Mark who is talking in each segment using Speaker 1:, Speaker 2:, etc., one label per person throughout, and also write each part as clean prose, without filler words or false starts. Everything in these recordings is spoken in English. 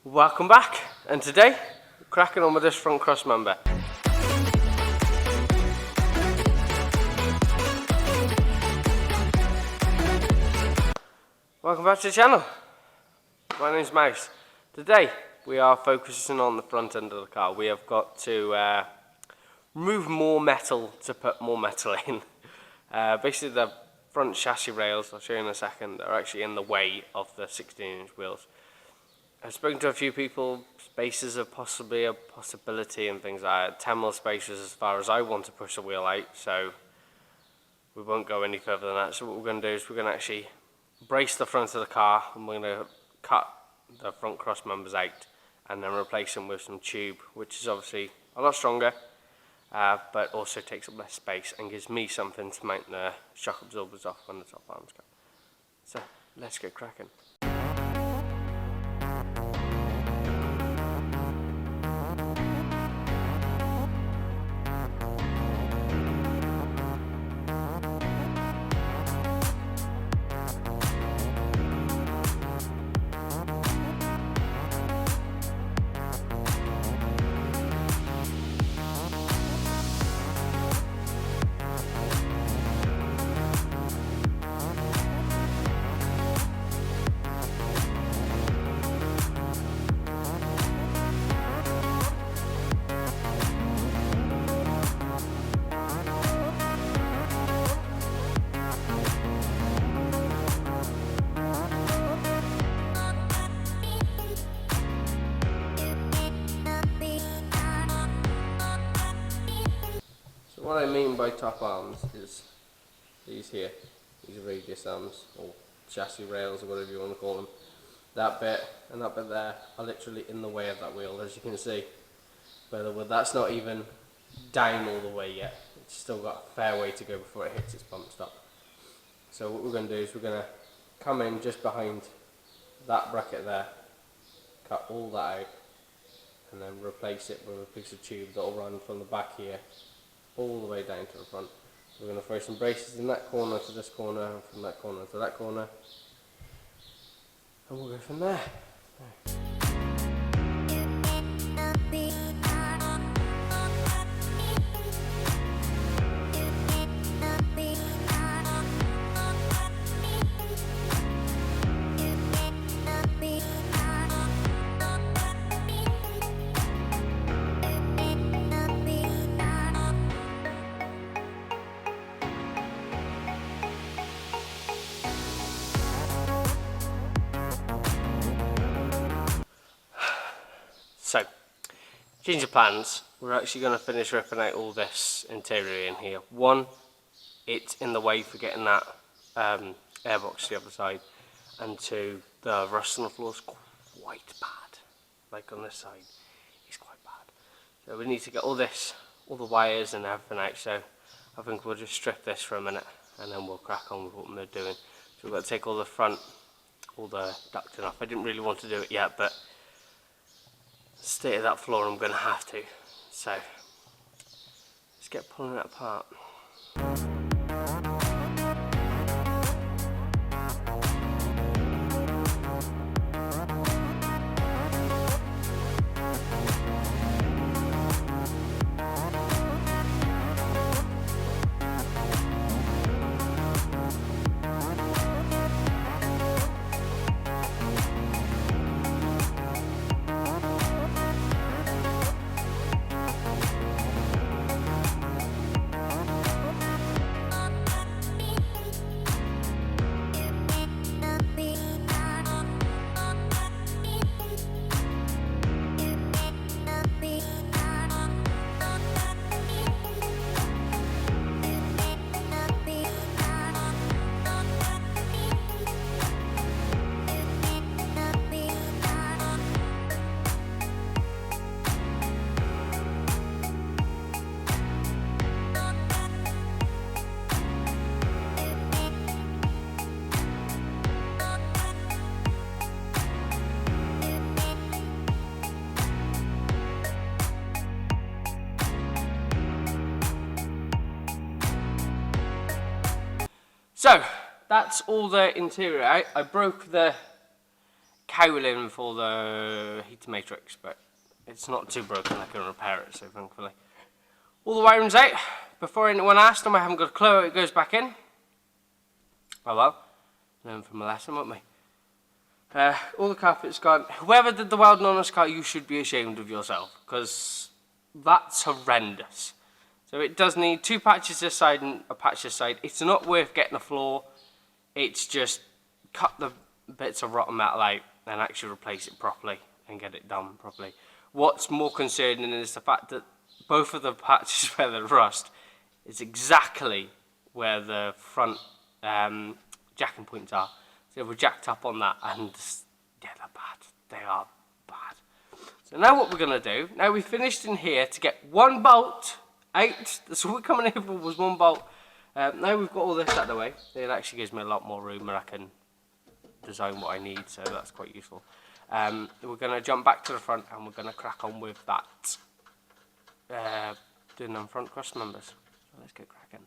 Speaker 1: Welcome back, and today, cracking on with this front cross member. Welcome back to the channel. My name's Mouse. Today, we are focusing on the front end of the car. We have got to remove more metal to put more metal in. Basically, the front chassis rails, I'll show you in a second, are actually in the way of the 16-inch wheels. I've spoken to a few people, spaces are possibly a possibility and things like that. 10mm spaces as far as I want to push the wheel out, so we won't go any further than that. So what we're going to do is we're going to actually brace the front of the car, and we're going to cut the front cross members out and then replace them with some tube, which is obviously a lot stronger, but also takes up less space and gives me something to mount the shock absorbers off when the top arms go. So let's get cracking. What I mean by top arms is these here, these radius arms, or chassis rails, or whatever you want to call them. That bit and that bit there are literally in the way of that wheel, as you can see. But that's not even down all the way yet. It's still got a fair way to go before it hits its bump stop. So what we're going to do is we're going to come in just behind that bracket there, cut all that out, and then replace it with a piece of tube that will run from the back here all the way down to the front. We're going to throw some braces in that corner to this corner, and from that corner to that corner, and we'll go from there. So, change of plans. We're actually going to finish ripping out all this interior in here. One, it's in the way for getting that airbox to the other side, and two, the rust on the floor is quite bad. Like on this side, it's quite bad. So we need to get all the wires and everything out. So I think we'll just strip this for a minute, and then we'll crack on with what we're doing. So we've got to take all the front, all the ducting off. I didn't really want to do it yet, but state of that floor, I'm going to have to. So let's get pulling it apart. So that's all the interior out. I broke the cowling for the heater matrix, but it's not too broken, I can repair it, so thankfully. All the wiring's out. Before anyone asked them, I haven't got a clue how it goes back in. Oh well, learn from a lesson, won't we? All the carpet's gone. Whoever did the welding on this car, you should be ashamed of yourself, because that's horrendous. So it does need 2 patches this side and a patch this side. It's not worth getting a floor. It's just cut the bits of rotten metal out and actually replace it properly and get it done properly. What's more concerning is the fact that both of the patches where the rust is exactly where the front jacking points are. So we're jacked up on that, and yeah, they're bad. They are bad. So now what we're going to do, now we finished in here to get 1 bolt out. That's all we're coming in for, was 1 bolt. Now we've got all this out of the way. It actually gives me a lot more room and I can design what I need, so that's quite useful. We're going to jump back to the front and we're going to crack on with that. Doing them front cross members. So let's get cracking.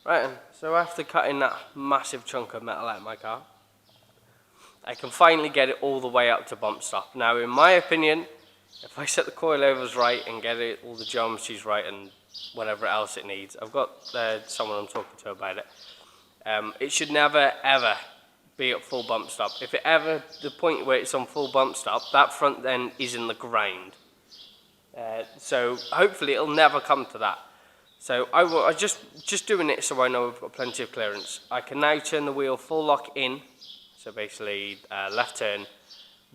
Speaker 1: Right, so after cutting that massive chunk of metal out of my car, I can finally get it all the way up to bump stop. Now, in my opinion, if I set the coilovers right and get it, all the geometries right and whatever else it needs, I've got someone I'm talking to about it. It should never ever be at full bump stop. If it ever, the point where it's on full bump stop, that front end is in the ground. So hopefully it'll never come to that. So I just doing it so I know I've got plenty of clearance. I can now turn the wheel full lock in, so basically left turn.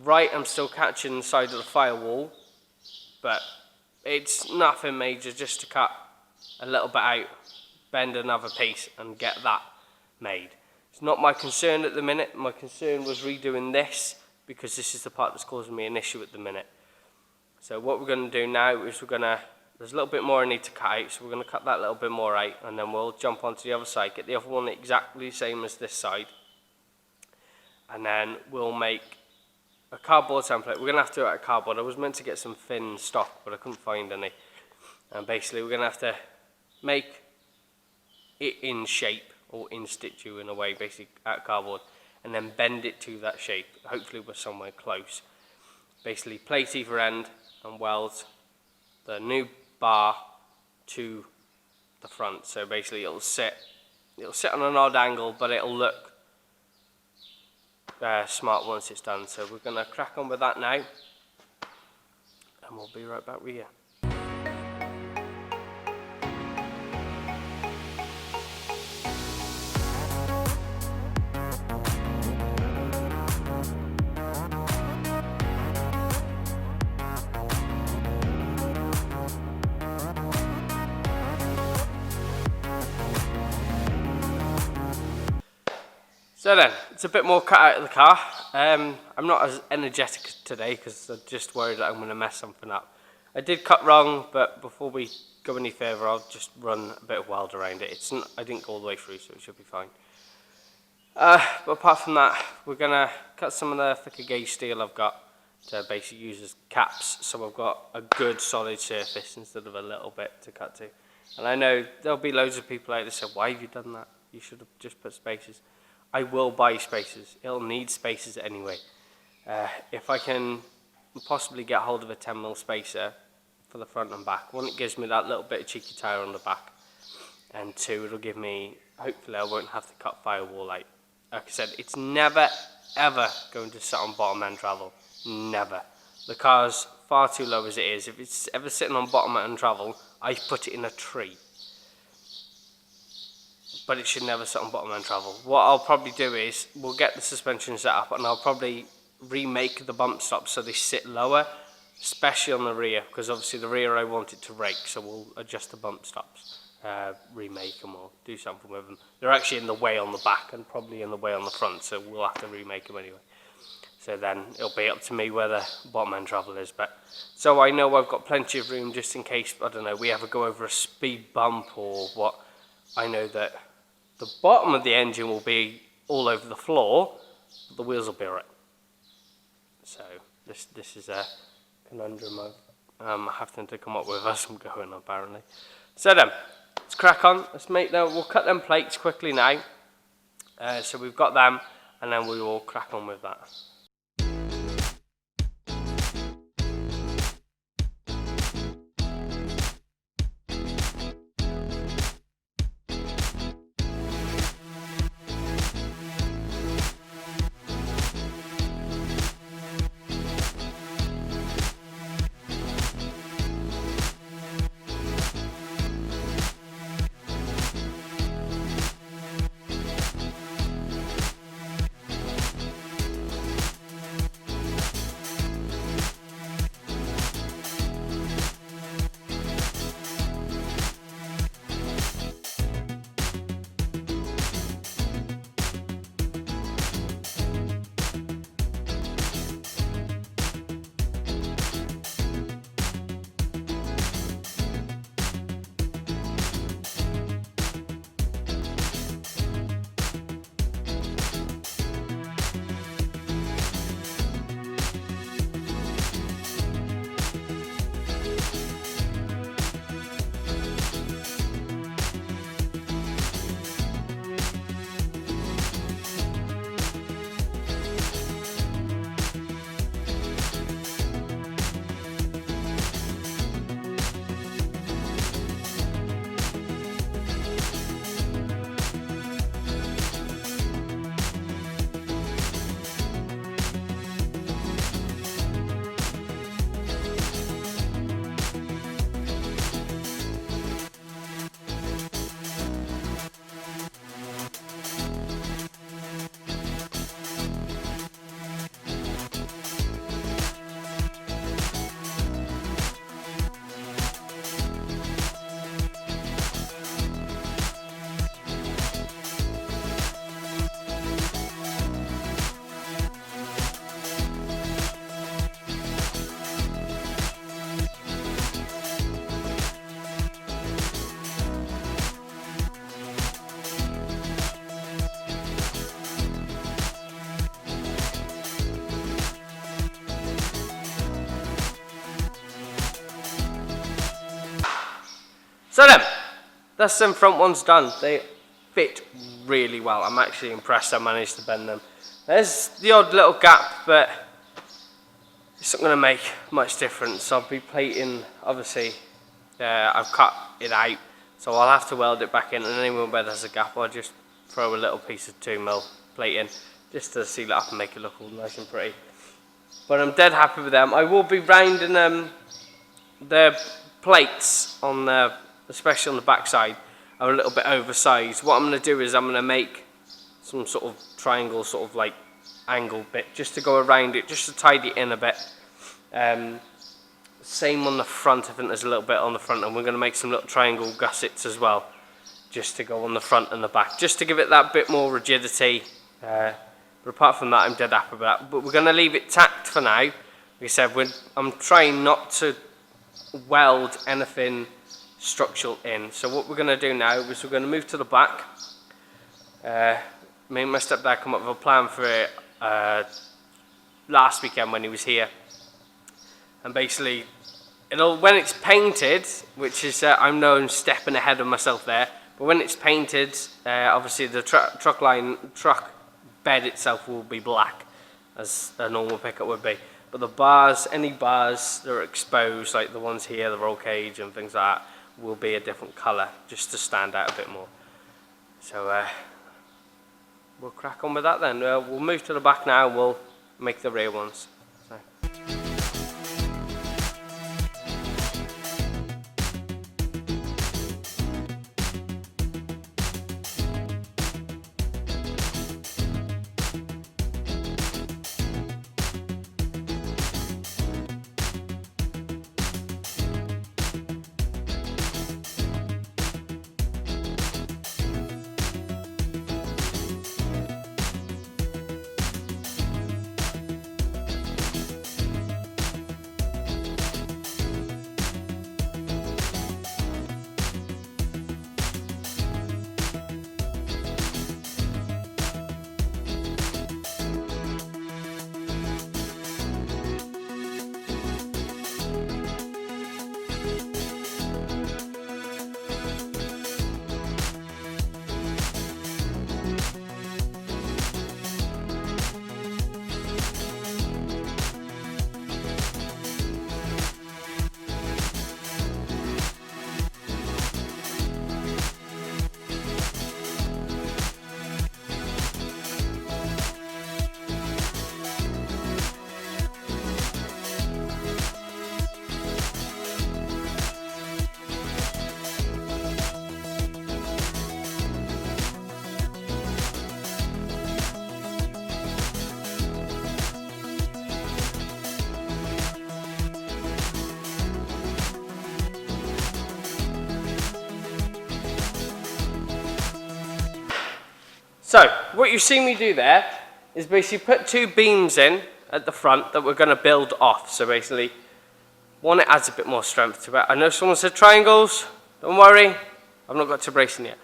Speaker 1: Right, I'm still catching the side of the firewall, but it's nothing major, just to cut a little bit out, bend another piece and get that made. It's not my concern at the minute. My concern was redoing this because this is the part that's causing me an issue at the minute. So what we're going to do now is there's a little bit more I need to cut out, so we're going to cut that little bit more out, and then we'll jump onto the other side, get the other one exactly the same as this side, and then we'll make a cardboard template. We're going to have to do it out of cardboard. I was meant to get some thin stock, but I couldn't find any. And basically we're going to have to make it in shape, or in situ in a way, basically out of cardboard, and then bend it to that shape. Hopefully we're somewhere close. Basically plate either end and weld the new bar to the front. So basically it'll sit on an odd angle, but it'll look smart once it's done. So we're going to crack on with that now, and we'll be right back with you. So then, it's a bit more cut out of the car. I'm not as energetic today because I'm just worried that I'm going to mess something up. I did cut wrong, but before we go any further, I'll just run a bit of weld around it. I didn't go all the way through, so it should be fine. But apart from that, we're going to cut some of the thicker gauge steel I've got to basically use as caps, so I've got a good solid surface instead of a little bit to cut to. And I know there'll be loads of people out there say, why have you done that? You should have just put spacers. I will buy spacers. It'll need spacers anyway. If I can possibly get hold of a 10mm spacer for the front and back, one, it gives me that little bit of cheeky tyre on the back, and two, it'll give me, hopefully I won't have to cut firewall out. Like I said, it's never ever going to sit on bottom end travel, never. The car's far too low as it is. If it's ever sitting on bottom end travel, I put it in a tree. But it should never sit on bottom end travel. What I'll probably do is, we'll get the suspension set up and I'll probably remake the bump stops so they sit lower, especially on the rear, because obviously the rear I want it to rake, so we'll adjust the bump stops, remake them or do something with them. They're actually in the way on the back and probably in the way on the front, so we'll have to remake them anyway. So then it'll be up to me where the bottom end travel is. But so I know I've got plenty of room just in case, I don't know, we ever go over a speed bump or what. I know that the bottom of the engine will be all over the floor, but the wheels will be alright. So this is a conundrum I'm having to come up with as I'm going, apparently. So then, let's crack on. We'll cut them plates quickly now. So we've got them, and then we will crack on with that. So then, that's some front ones done. They fit really well. I'm actually impressed I managed to bend them. There's the odd little gap, but it's not going to make much difference. I'll be plating, obviously, I've cut it out, so I'll have to weld it back in, and anywhere where there's a gap, I'll just throw a little piece of 2mm plate in, just to seal it up and make it look all nice and pretty. But I'm dead happy with them. I will be rounding the plates on the, especially on the back side, are a little bit oversized. What I'm going to do is I'm going to make some sort of triangle, sort of like angle bit, just to go around it, just to tidy it in a bit. Same on the front. I think there's a little bit on the front, and we're going to make some little triangle gussets as well, just to go on the front and the back, just to give it that bit more rigidity. But apart from that, I'm dead happy with that. But we're going to leave it tacked for now. Like I said, I'm trying not to weld anything structural in. So what we're going to do now is we're going to move to the back. Me and my stepdad come up with a plan for it last weekend when he was here. And basically, when it's painted, which is, I know I'm stepping ahead of myself there, but when it's painted, obviously the truck bed itself will be black. as a normal pickup would be. But the bars, any bars that are exposed, like the ones here, the roll cage and things like that, will be a different colour, just to stand out a bit more. So we'll crack on with that then. We'll move to the back now, we'll make the rear ones. So. So, what you see me do there is basically put two beams in at the front that we're going to build off. So basically, one, it adds a bit more strength to it. I know someone said triangles, don't worry, I've not got to bracing yet.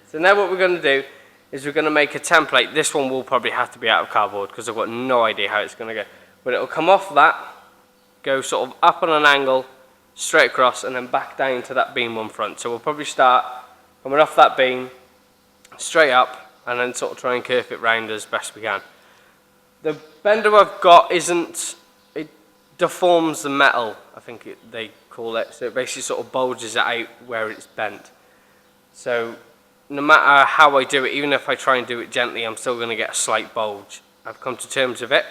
Speaker 1: So now what we're going to do is we're going to make a template. This one will probably have to be out of cardboard because I've got no idea how it's going to go. But it'll come off that, go sort of up on an angle, straight across, and then back down to that beam on front. So we'll probably start coming off that beam, straight up, and then sort of try and curve it round as best we can. The bender I've got it deforms the metal, I think they call it, so it basically sort of bulges it out where it's bent. So no matter how I do it, even if I try and do it gently, I'm still going to get a slight bulge. I've come to terms with it.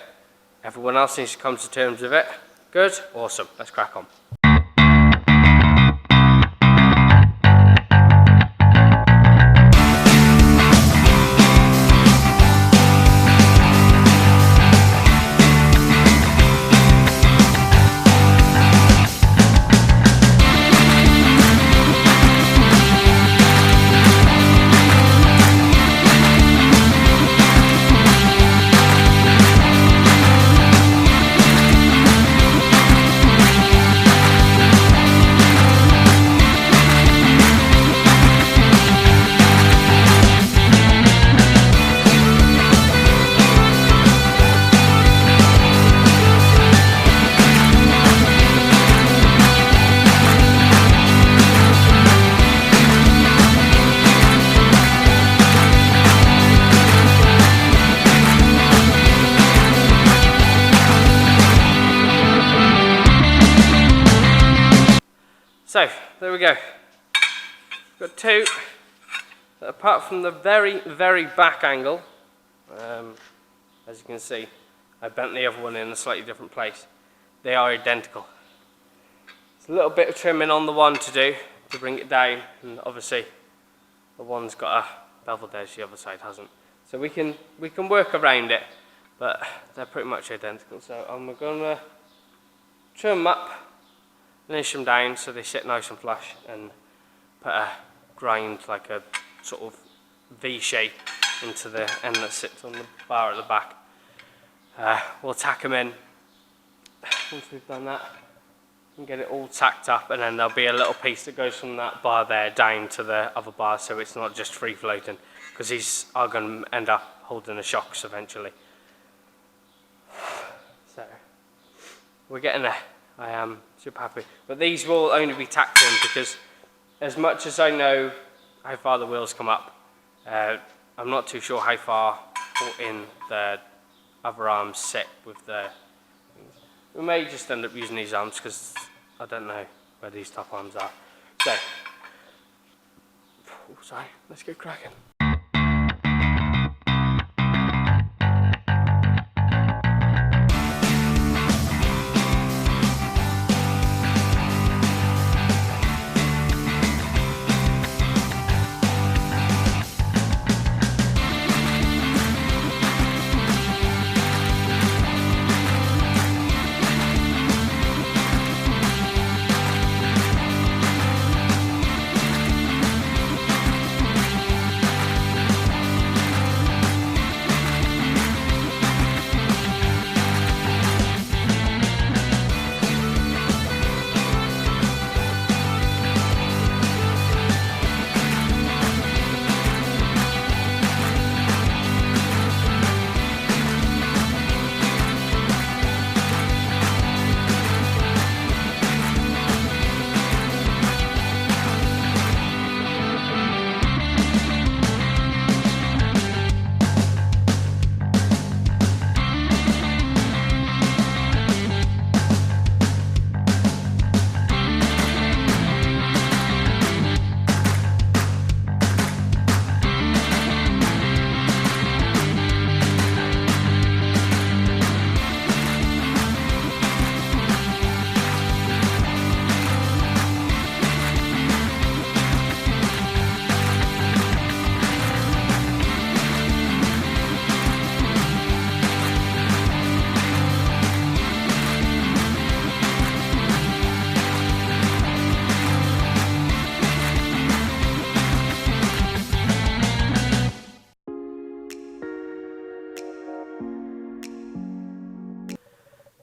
Speaker 1: Everyone else needs to come to terms with it. Good? Awesome. Let's crack on. So, there we go. Got two. Apart from the very, very back angle, as you can see, I bent the other one in a slightly different place. They are identical. There's a little bit of trimming on the one to do to bring it down, and obviously the one's got a beveled edge, the other side hasn't. So we can work around it, but they're pretty much identical. So I'm going to trim them up, finish them down so they sit nice and flush, and put a grind like a sort of V shape into the end that sits on the bar at the back. We'll tack them in once we've done that and get it all tacked up, and then there'll be a little piece that goes from that bar there down to the other bar, so it's not just free floating, because these are going to end up holding the shocks eventually. So we're getting there. I am super happy. But these will only be tacked in because as much as I know how far the wheels come up, I'm not too sure how far in the other arms sit with the... We may just end up using these arms because I don't know where these top arms are. So, sorry, let's get cracking.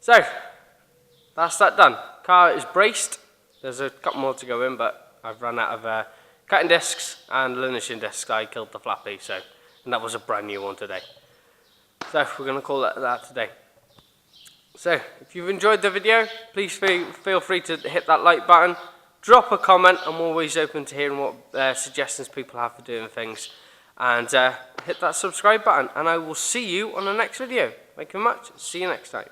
Speaker 1: So, that's that done. Car is braced. There's a couple more to go in, but I've run out of cutting discs and linishing discs. I killed the flappy, and that was a brand new one today. So, we're going to call it that today. So, if you've enjoyed the video, please feel free to hit that like button. Drop a comment. I'm always open to hearing what suggestions people have for doing things. And hit that subscribe button, and I will see you on the next video. Thank you very much. See you next time.